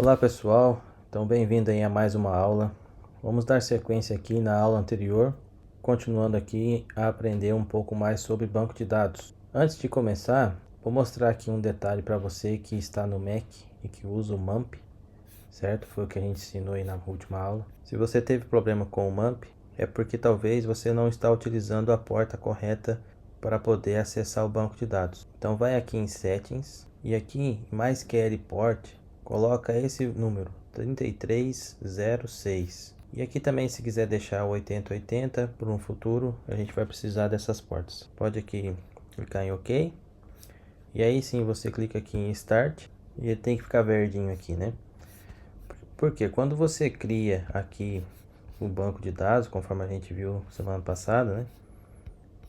Olá pessoal, então bem-vindo aí a mais uma aula. Vamos dar sequência aqui na aula anterior, continuando aqui a aprender um pouco mais sobre banco de dados. Antes de começar, vou mostrar aqui um detalhe para você que está no Mac e que usa o MAMP, certo? Foi o que a gente ensinou aí na última aula. Se você teve problema com o MAMP, é porque talvez você não está utilizando a porta correta para poder acessar o banco de dados. Então vai aqui em Settings e aqui em MySQL Port, coloca esse número 3306. E aqui também, se quiser deixar o 8080 para um futuro, a gente vai precisar dessas portas. Pode aqui clicar em OK. E aí sim você clica aqui em Start e ele tem que ficar verdinho aqui, né? Porque quando você cria aqui o banco de dados, conforme a gente viu semana passada, né?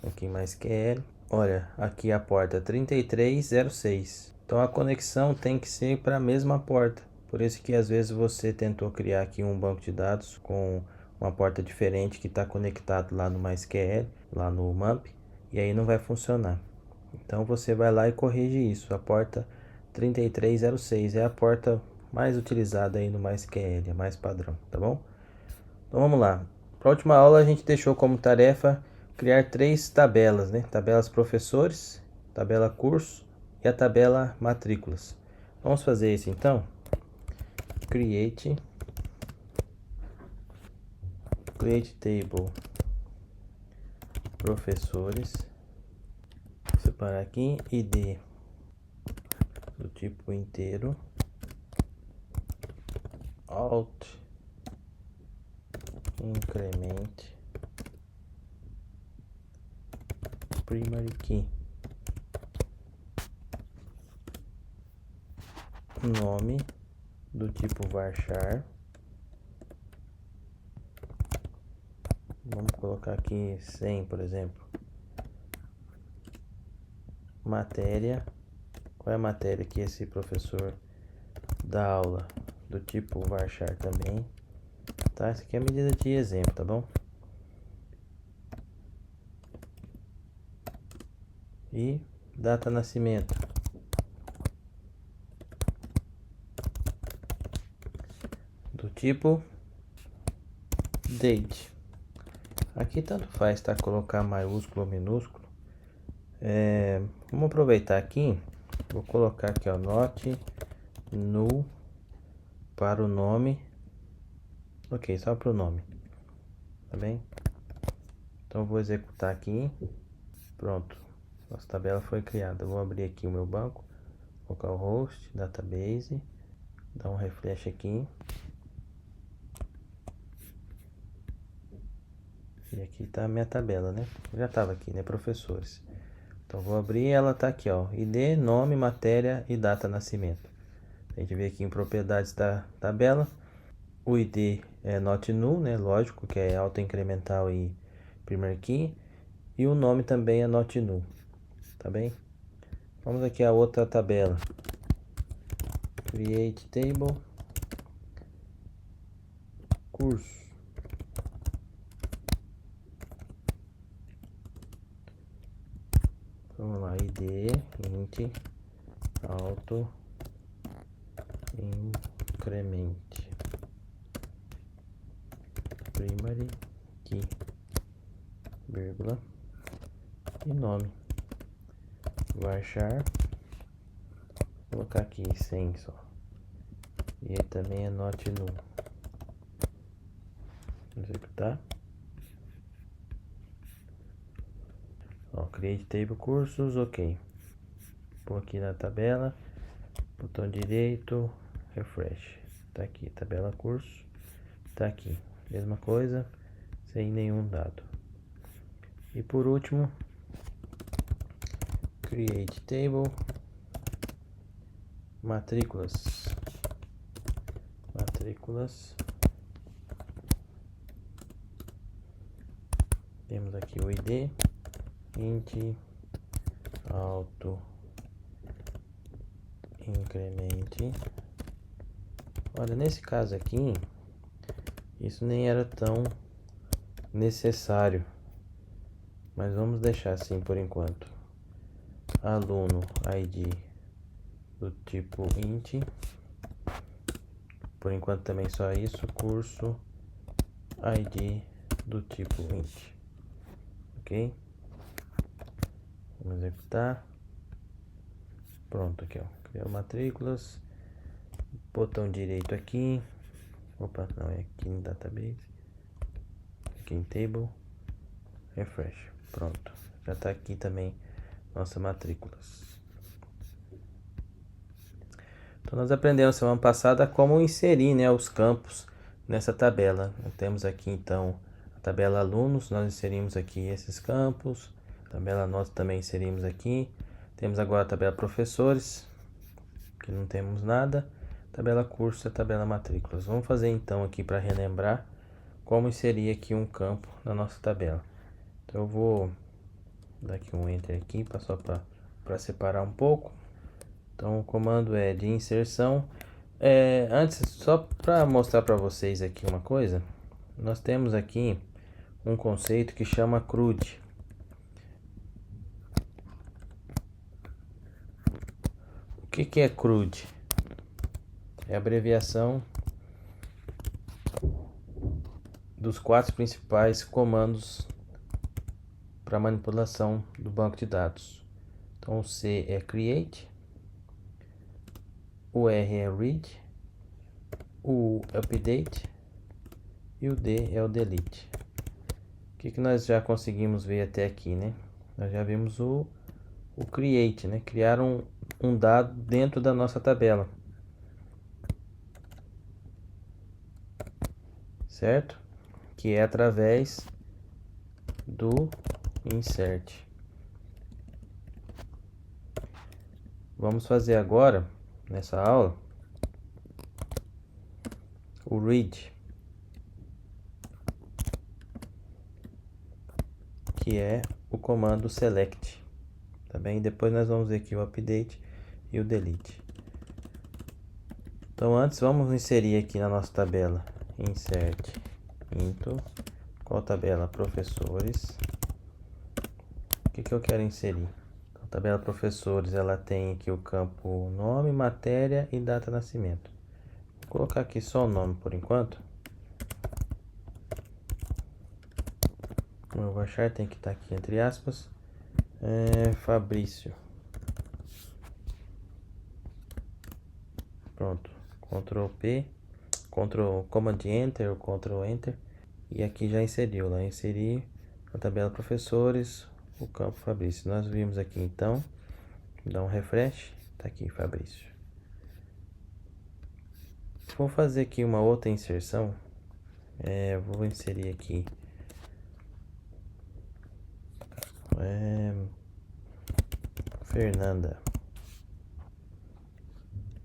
Aqui em MySQL, olha, aqui a porta 3306. Então a conexão tem que ser para a mesma porta. Por isso que às vezes você tentou criar aqui um banco de dados com uma porta diferente que está conectado lá no MySQL, lá no MAMP, e aí não vai funcionar. Então você vai lá e corrige isso. A porta 3306 é a porta mais utilizada aí no MySQL, é mais padrão, tá bom? Então vamos lá. Para a última aula a gente deixou como tarefa criar 3 tabelas, né? Tabelas professores, tabela curso e a tabela matrículas. Vamos fazer isso então. Create table professores. Separar aqui ID do tipo inteiro. Alt increment primary key. Nome do tipo varchar. Vamos colocar aqui 100, por exemplo. Matéria. Qual é a matéria que esse professor dá aula? Do tipo varchar também. Tá? Essa aqui é a medida de exemplo, tá bom? E data nascimento. Do tipo date. Aqui tanto faz, tá? Colocar maiúsculo ou minúsculo. Vamos aproveitar aqui. Vou colocar aqui, ó, not null para o nome. Ok, só para o nome. Tá bem? Então vou executar aqui. Pronto. Nossa tabela foi criada. Vou abrir aqui o meu banco. Colocar o host, database. Dar um refresh aqui. E aqui está a minha tabela, né? Já estava aqui, né? Professores. Então vou abrir, ela está aqui, ó. ID, nome, matéria e data nascimento. A gente vê aqui em propriedades da tabela. O ID é not null, né? Lógico que é auto-incremental e primary key. E o nome também é not null. Tá bem? Vamos aqui a outra tabela. Create table. Curso. Vamos lá, ID, int, auto, incremente, primary key, vírgula, e nome, varchar, vou colocar aqui 100 só, e aí também é not null, executar. Ó, create table cursos, ok. Vou aqui na tabela, botão direito, refresh. Tá aqui, tabela curso, tá aqui, mesma coisa, sem nenhum dado. E por último, create table matrículas. Temos aqui o ID, int, auto, incremente. Olha, nesse caso aqui, isso nem era tão necessário, mas vamos deixar assim por enquanto. Aluno ID do tipo int, por enquanto também só isso, curso ID do tipo int, ok? Vamos executar. Pronto, aqui ó, criar matrículas, botão direito aqui, opa, não, é aqui em database, aqui em table, refresh, pronto, já está aqui também nossa matrículas. Então nós aprendemos semana passada como inserir, né, os campos nessa tabela. Temos aqui então a tabela alunos, nós inserimos aqui esses campos, tabela nota também inserimos aqui. Temos agora a tabela professores, que não temos nada, tabela curso e a tabela matrículas. Vamos fazer então aqui para relembrar como inserir aqui um campo na nossa tabela. Então eu vou dar aqui um enter aqui, só para separar um pouco. Então o comando é de inserção. Antes, só para mostrar para vocês aqui uma coisa, nós temos aqui um conceito que chama CRUD. O que é CRUD? É a abreviação dos 4 principais comandos para manipulação do banco de dados. Então o C é create, o R é read, o U é update e o D é o delete. O que nós já conseguimos ver até aqui, né? Nós já vimos o create, né? Criar um dado dentro da nossa tabela, certo? Que é através do insert. Vamos fazer agora, nessa aula, o read, que é o comando select, tá bem? Depois nós vamos ver aqui o update e o delete. Então antes vamos inserir aqui na nossa tabela, insert into, qual tabela? Professores. O que eu quero inserir? A tabela professores, ela tem aqui o campo nome, matéria e data de nascimento. Vou colocar aqui só o nome por enquanto. Como eu vou achar, tem que estar aqui entre aspas. Fabrício. Pronto. Ctrl P, Command Enter ou Ctrl Enter. E aqui já inseriu lá. Inserir a tabela professores, o campo Fabrício. Nós vimos aqui então. Dá um refresh. Tá aqui Fabrício. Vou fazer aqui uma outra inserção. Vou inserir aqui. Fernanda.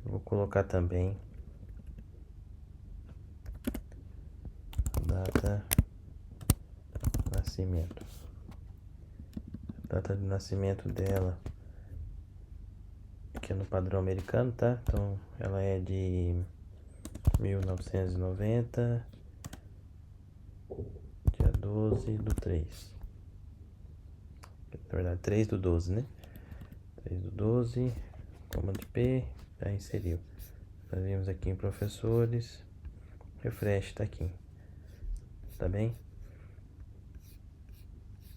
Vou colocar também data de nascimento. Data de nascimento dela, que é no padrão americano, tá? Então ela é de 1990, dia 12/3. Na verdade, 3/12, né? 3/12, Command P, já inseriu. Nós vimos aqui em professores, refresh tá aqui, tá bem?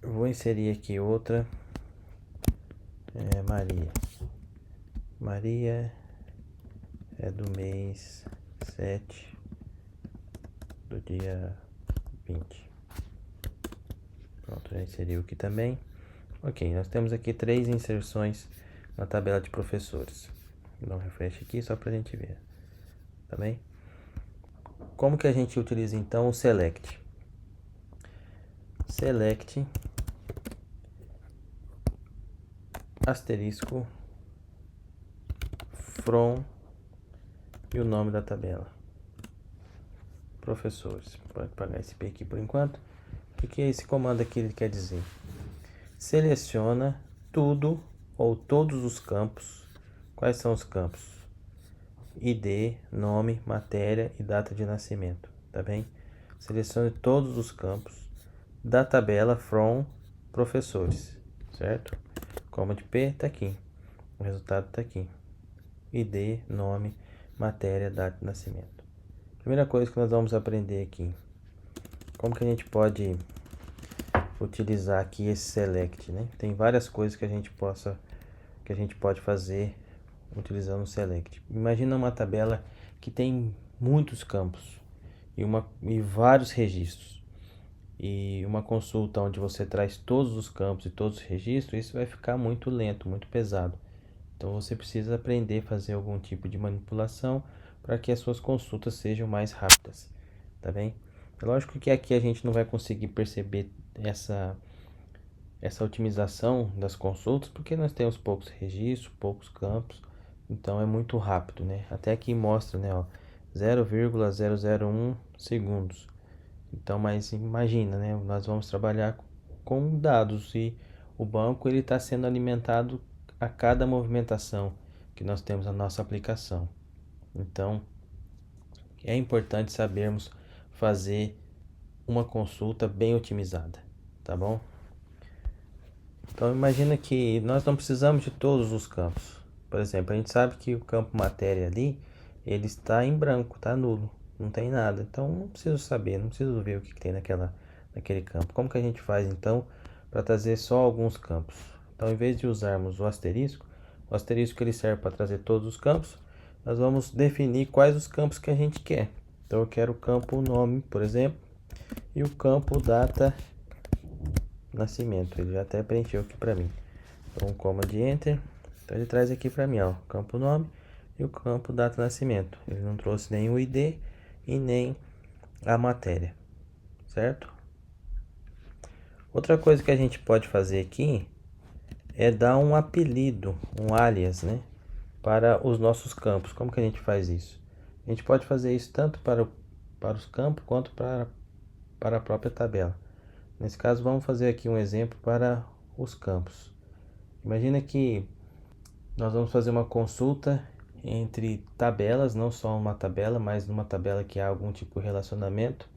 Eu vou inserir aqui outra, Maria. Maria é do mês 7 do dia 20. Pronto, já inseriu aqui também. Ok, nós temos aqui 3 inserções na tabela de professores. Vou dar um refresh aqui só para a gente ver, tá bem? Como que a gente utiliza então o select? Select asterisco from e o nome da tabela. Professores. Pode apagar esse P aqui por enquanto. O que esse comando aqui ele quer dizer? Seleciona tudo ou todos os campos. Quais são os campos? ID, nome, matéria e data de nascimento, tá bem? Selecione todos os campos da tabela from professores, certo? Command P tá aqui, o resultado tá aqui. ID, nome, matéria, data de nascimento. Primeira coisa que nós vamos aprender aqui, como que a gente pode utilizar aqui esse select, né? Tem várias coisas que a gente pode fazer utilizando o select. Imagina uma tabela que tem muitos campos e vários registros. E uma consulta onde você traz todos os campos e todos os registros, isso vai ficar muito lento, muito pesado. Então você precisa aprender a fazer algum tipo de manipulação para que as suas consultas sejam mais rápidas, tá bem? É lógico que aqui a gente não vai conseguir perceber essa otimização das consultas, porque nós temos poucos registros, poucos campos, então é muito rápido, né? Até aqui mostra, né, ó, 0,001 segundos. Então, mas imagina, né? Nós vamos trabalhar com dados e o banco ele está sendo alimentado a cada movimentação que nós temos na nossa aplicação. Então, é importante sabermos fazer uma consulta bem otimizada, tá bom? Então, imagina que nós não precisamos de todos os campos. Por exemplo, a gente sabe que o campo matéria ali, ele está em branco, está nulo, não tem nada. Então, não preciso saber, não preciso ver o que tem naquele campo. Como que a gente faz, então, para trazer só alguns campos? Então, em vez de usarmos o asterisco ele serve para trazer todos os campos. Nós vamos definir quais os campos que a gente quer. Então, eu quero o campo nome, por exemplo, e o campo data nascimento. Ele já até preencheu aqui para mim. Então, Command Enter. Então, ele traz aqui para mim, ó, o campo nome e o campo data nascimento. Ele não trouxe nem o ID e nem a matéria, certo? Outra coisa que a gente pode fazer aqui é dar um apelido, um alias, né, para os nossos campos. Como que a gente faz isso? A gente pode fazer isso tanto para os campos quanto para a própria tabela. Nesse caso, vamos fazer aqui um exemplo para os campos. Imagina que nós vamos fazer uma consulta entre tabelas, não só uma tabela, mas numa tabela que há algum tipo de relacionamento.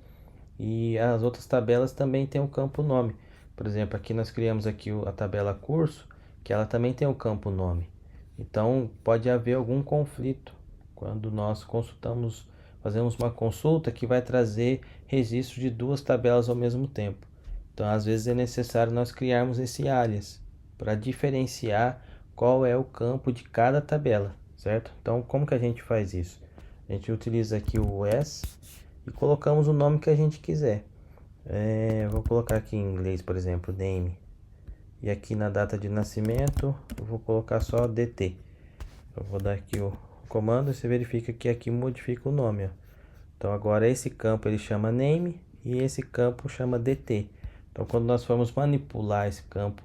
E as outras tabelas também tem o campo nome. Por exemplo, aqui nós criamos aqui a tabela curso, que ela também tem o campo nome. Então, pode haver algum conflito quando nós fazemos uma consulta que vai trazer registro de duas tabelas ao mesmo tempo. Então, às vezes é necessário nós criarmos esse alias para diferenciar qual é o campo de cada tabela, certo? Então, como que a gente faz isso? A gente utiliza aqui o s e colocamos o nome que a gente quiser. Vou colocar aqui em inglês, por exemplo, name. E aqui na data de nascimento, eu vou colocar só DT. Eu vou dar aqui o comando e você verifica que aqui modifica o nome, ó. Então agora esse campo ele chama name e esse campo chama DT. Então quando nós formos manipular esse campo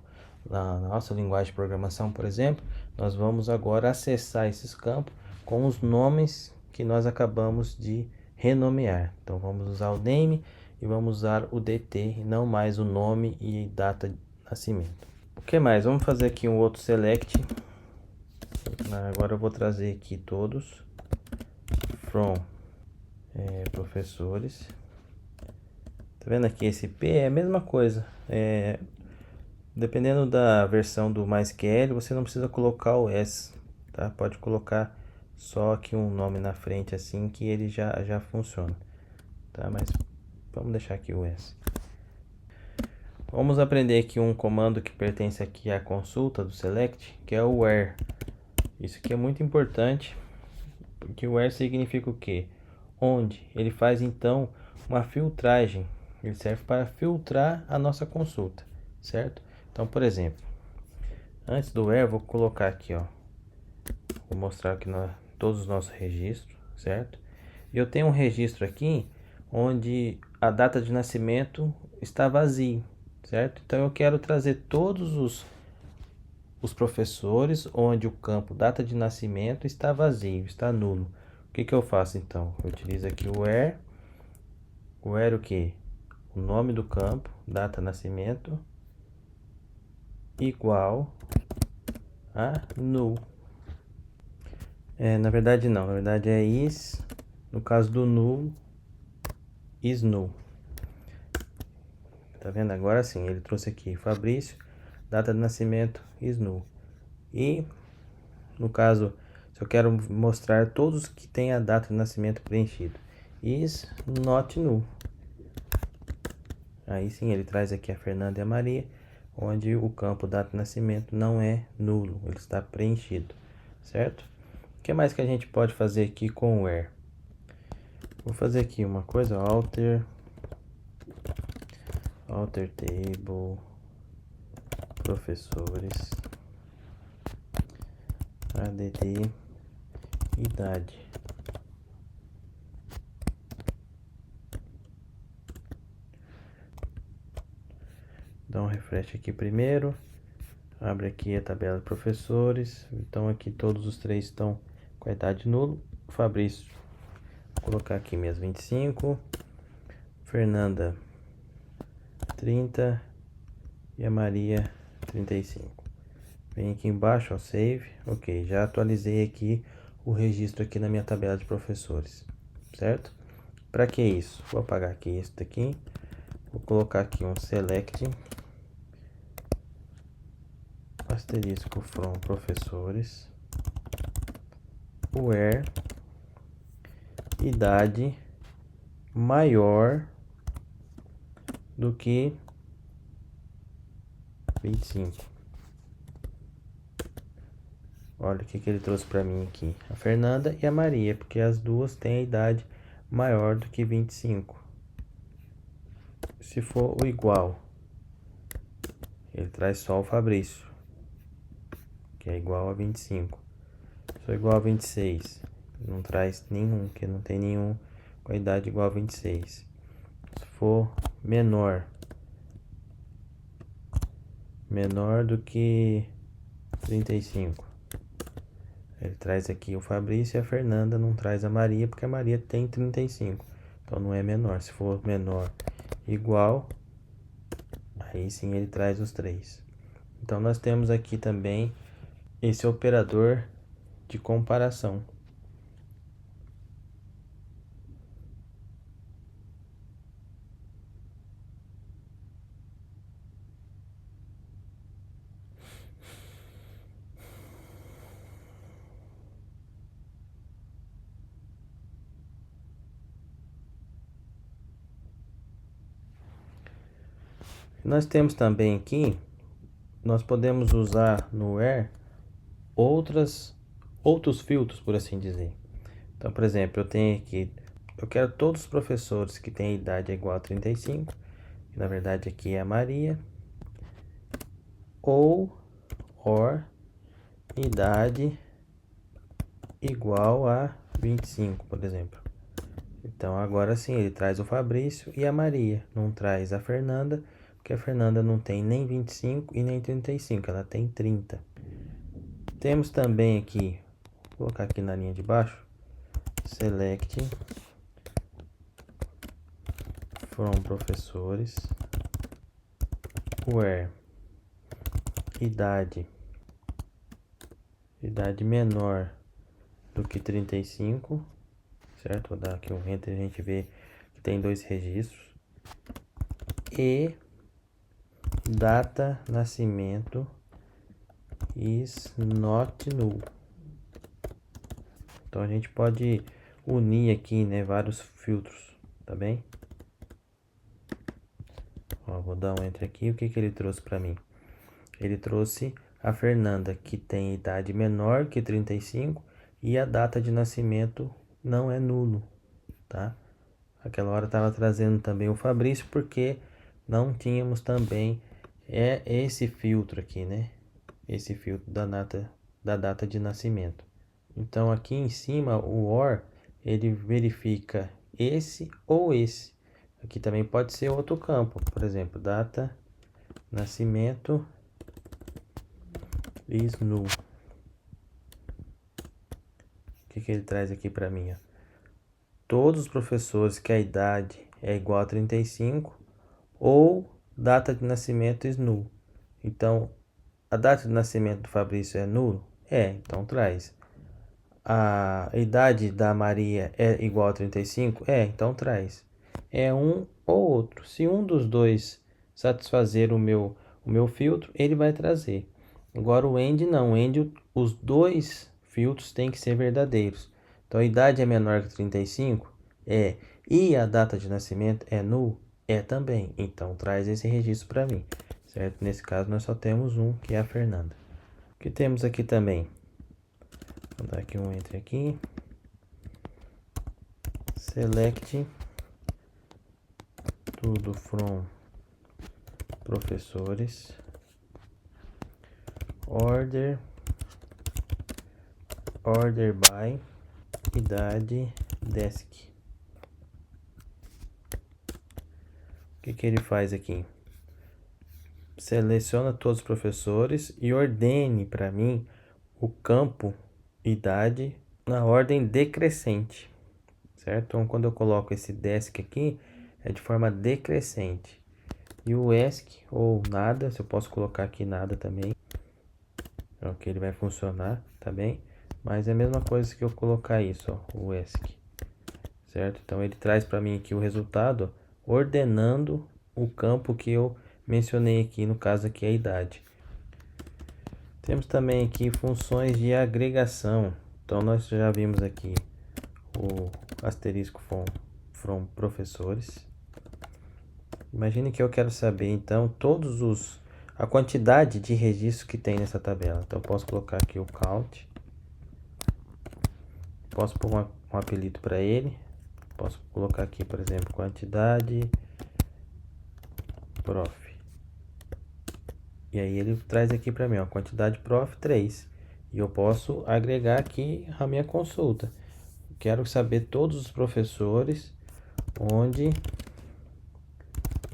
na nossa linguagem de programação, por exemplo, nós vamos agora acessar esses campos com os nomes que nós acabamos de renomear. Então vamos usar o name e vamos usar o DT e não mais o nome e data de nascimento. O que mais? Vamos fazer aqui um outro select. Agora eu vou trazer aqui todos from professores. Tá vendo aqui esse P é a mesma coisa. Dependendo da versão do MySQL, você não precisa colocar o S, tá? Pode colocar só aqui um nome na frente assim que ele já funciona, tá? Mas vamos deixar aqui o S. Vamos aprender aqui um comando que pertence aqui à consulta do select, que é o where. Isso aqui é muito importante, porque o where significa o quê? Onde ele faz então uma filtragem. Ele serve para filtrar a nossa consulta, certo? Então, por exemplo, antes do where, vou colocar aqui, ó. Vou mostrar aqui todos os nossos registros, certo? E eu tenho um registro aqui onde a data de nascimento está vazio, certo? Então eu quero trazer todos os professores onde o campo data de nascimento está vazio, está nulo. O que eu faço então? Eu utilizo aqui o where. O where o que? O nome do campo, data de nascimento, igual a null. Na verdade não, na verdade é is, no caso do null, is null. Tá vendo? Agora sim, ele trouxe aqui Fabrício, data de nascimento, is null. E no caso, se eu quero mostrar todos que tem a data de nascimento preenchido, is not null. Aí sim ele traz aqui a Fernanda e a Maria, onde o campo data de nascimento não é nulo, ele está preenchido, certo? O que mais que a gente pode fazer aqui com o where? Vou fazer aqui uma coisa, alter table professores add idade. Dá um refresh aqui primeiro. Abre aqui a tabela de professores. Então aqui todos os três estão com a idade nula. O Fabrício, vou colocar aqui minhas 25. Fernanda 30 e a Maria 35. Vem aqui embaixo, ó, save. Ok, já atualizei aqui o registro aqui na minha tabela de professores, certo? Para que isso? Vou apagar aqui isso daqui. Vou colocar aqui um select asterisco from professores where idade maior do que 25. Olha o que ele trouxe para mim aqui. A Fernanda e a Maria, porque as duas têm a idade maior do que 25. Se for o igual, ele traz só o Fabrício, que é igual a 25. Se for igual a 26, não traz nenhum, que não tem nenhum com a idade igual a 26. Se for menor do que 35, ele traz aqui o Fabrício, e a Fernanda não traz a Maria, porque a Maria tem 35. Então não é menor. Se for menor igual, aí sim ele traz os três. Então nós temos aqui também esse operador de comparação. Nós temos também aqui, nós podemos usar no where outros filtros, por assim dizer. Então, por exemplo, eu tenho aqui, eu quero todos os professores que têm idade igual a 35, que na verdade aqui é a Maria, or idade igual a 25, por exemplo. Então agora sim, ele traz o Fabrício e a Maria, não traz a Fernanda, porque a Fernanda não tem nem 25 e nem 35, ela tem 30. Temos também aqui, vou colocar aqui na linha de baixo, select from professores where idade menor do que 35, certo? Vou dar aqui um enter, a gente vê que tem dois registros. E data nascimento is not null. Então a gente pode unir aqui, né, vários filtros, tá bem? Ó, vou dar um enter aqui. O que ele trouxe para mim? Ele trouxe a Fernanda, que tem idade menor que 35 e a data de nascimento não é nulo, tá? Aquela hora estava trazendo também o Fabrício, porque não tínhamos também esse filtro aqui, né? Esse filtro da data de nascimento. Então aqui em cima o OR, ele verifica esse ou esse. Aqui também pode ser outro campo, por exemplo, data nascimento is null. O que ele traz aqui para mim? Ó? Todos os professores que a idade é igual a 35 ou data de nascimento is null. Então, a data de nascimento do Fabrício é nulo? É, então traz. A idade da Maria é igual a 35? É, então traz. É um ou outro. Se um dos dois satisfazer o meu filtro, ele vai trazer. Agora o AND não. O AND, os dois filtros têm que ser verdadeiros. Então a idade é menor que 35? É. E a data de nascimento é null? É também. Então traz esse registro para mim, certo? Nesse caso nós só temos um, que é a Fernanda. O que temos aqui também? Vou dar aqui um entre aqui. Select tudo from professores. Order by idade desk. O que ele faz aqui? Seleciona todos os professores e ordene para mim o campo idade na ordem decrescente, certo? Então, quando eu coloco esse desk aqui, é de forma decrescente. E o ESC ou nada, se eu posso colocar aqui nada também, é o que ele vai funcionar, tá bem? Mas é a mesma coisa que eu colocar isso, ó, o ESC, certo? Então ele traz para mim aqui o resultado, ordenando o campo que eu mencionei aqui, no caso aqui a idade. Temos também aqui funções de agregação. Então nós já vimos aqui o asterisco from professores. Imagine que eu quero saber então a quantidade de registros que tem nessa tabela. Então eu posso colocar aqui o count. Posso pôr um apelido para ele. Posso colocar aqui, por exemplo, quantidade prof. E aí ele traz aqui para mim, ó, quantidade prof 3. E eu posso agregar aqui a minha consulta. Quero saber todos os professores, onde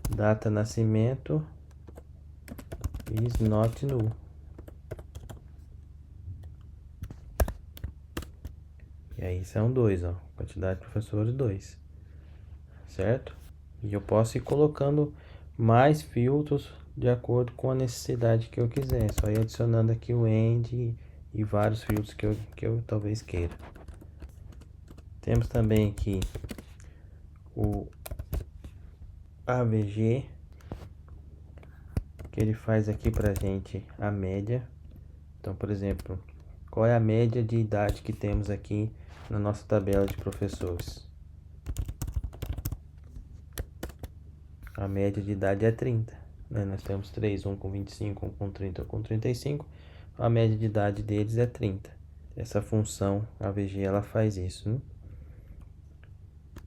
data nascimento is not null. E aí são 2, ó, quantidade de professores 2, certo? E eu posso ir colocando mais filtros de acordo com a necessidade que eu quiser. Só ir adicionando aqui o end e vários filtros que eu talvez queira. Temos também aqui o AVG, que ele faz aqui pra gente a média. Então, por exemplo, qual é a média de idade que temos aqui na nossa tabela de professores? A média de idade é 30, né? Nós temos 3, um com 25, um com 30, um com 35. A média de idade deles é 30. Essa função AVG ela faz isso, né?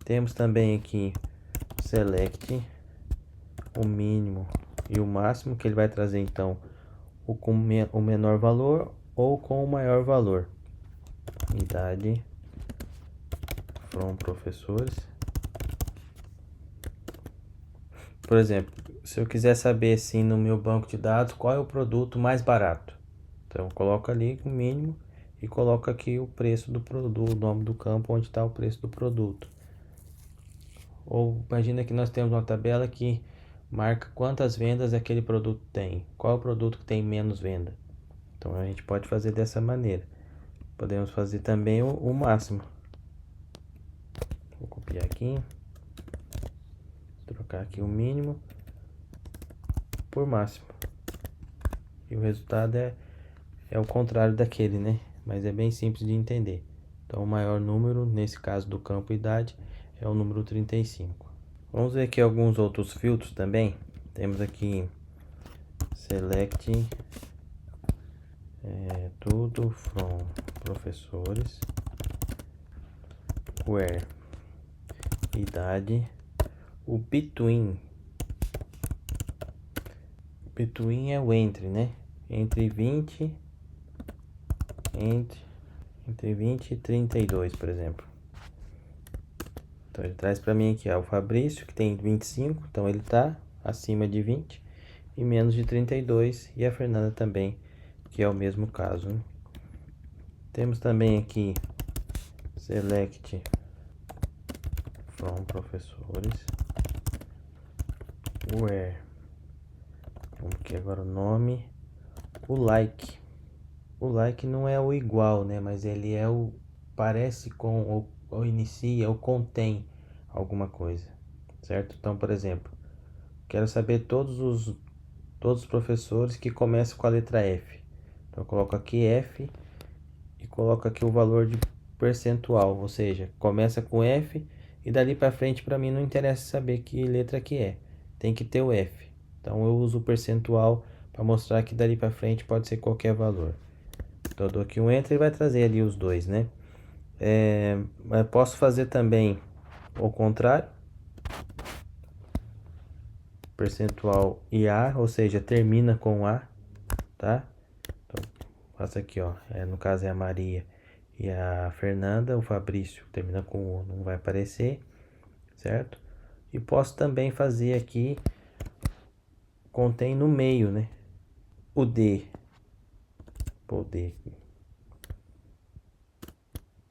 Temos também aqui select o mínimo e o máximo, que ele vai trazer então o com o menor valor ou com o maior valor. Idade from professores. Por exemplo, se eu quiser saber assim no meu banco de dados qual é o produto mais barato, então eu coloco ali o mínimo e coloco aqui o preço do produto, o nome do campo onde está o preço do produto. Ou imagina que nós temos uma tabela que marca quantas vendas aquele produto tem, qual é o produto que tem menos venda. Então a gente pode fazer dessa maneira. Podemos fazer também o máximo. Vou copiar aqui, trocar aqui o mínimo por máximo. E o resultado é o contrário daquele, né? Mas é bem simples de entender. Então o maior número, nesse caso do campo idade, é o número 35. Vamos ver aqui alguns outros filtros também. Temos aqui select tudo from professores, where idade, o between é o entre, né? Entre 20 e 32, por exemplo. Então ele traz para mim aqui, ó, o Fabrício, que tem 25, então ele tá acima de 20 e menos de 32, e a Fernanda também, que é o mesmo caso, né? Temos também aqui select from professores, where, vamos aqui agora o nome, o like. O like não é o igual, né? Mas ele é o parece com ou inicia ou contém alguma coisa, certo? Então, por exemplo, quero saber todos os professores que começam com a letra F. Então eu coloco aqui F e coloco aqui o valor de percentual, ou seja, começa com F E dali para frente para mim não interessa saber que letra que é, tem que ter o F. Então eu uso o percentual para mostrar que dali para frente pode ser qualquer valor. Então eu dou aqui um Enter e vai trazer ali os dois, né? Mas posso fazer também o contrário, percentual IA, ou seja, termina com A, tá? Então, faço aqui, ó, no caso é a Maria e a Fernanda, o Fabrício termina com O, não vai aparecer, certo? E posso também fazer aqui, contém no meio, né? O D, o D aqui.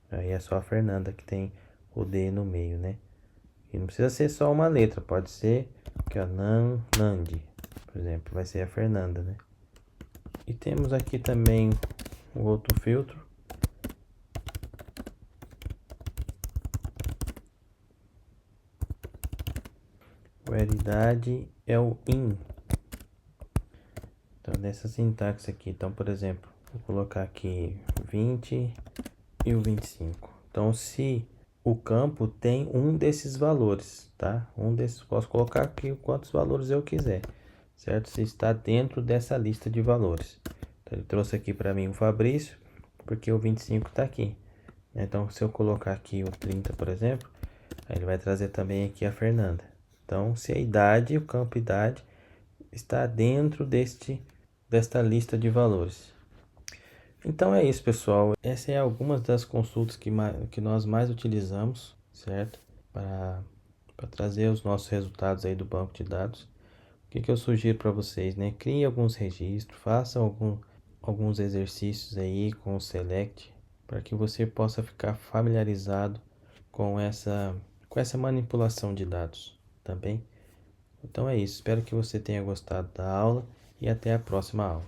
Aí é só a Fernanda que tem o D no meio, né? E não precisa ser só uma letra, pode ser que a Nandi, por exemplo, vai ser a Fernanda, né? E temos aqui também o outro filtro. Queridade é o in. Então, nessa sintaxe aqui, então, por exemplo, vou colocar aqui 20 e o 25. Então, se o campo tem um desses valores, tá? Um desses, posso colocar aqui quantos valores eu quiser, certo? Se está dentro dessa lista de valores. Então, ele trouxe aqui para mim o Fabrício, porque o 25 está aqui. Então, se eu colocar aqui o 30, por exemplo, aí ele vai trazer também aqui a Fernanda. Então, se a idade, o campo idade, está dentro desta lista de valores. Então é isso, pessoal. Essa é algumas das consultas que nós mais utilizamos, certo? Para trazer os nossos resultados aí do banco de dados. O que eu sugiro para vocês, né? Criem alguns registros, façam alguns exercícios aí com o Select, para que você possa ficar familiarizado com essa manipulação de dados, tá bem? Então é isso, espero que você tenha gostado da aula e até a próxima aula.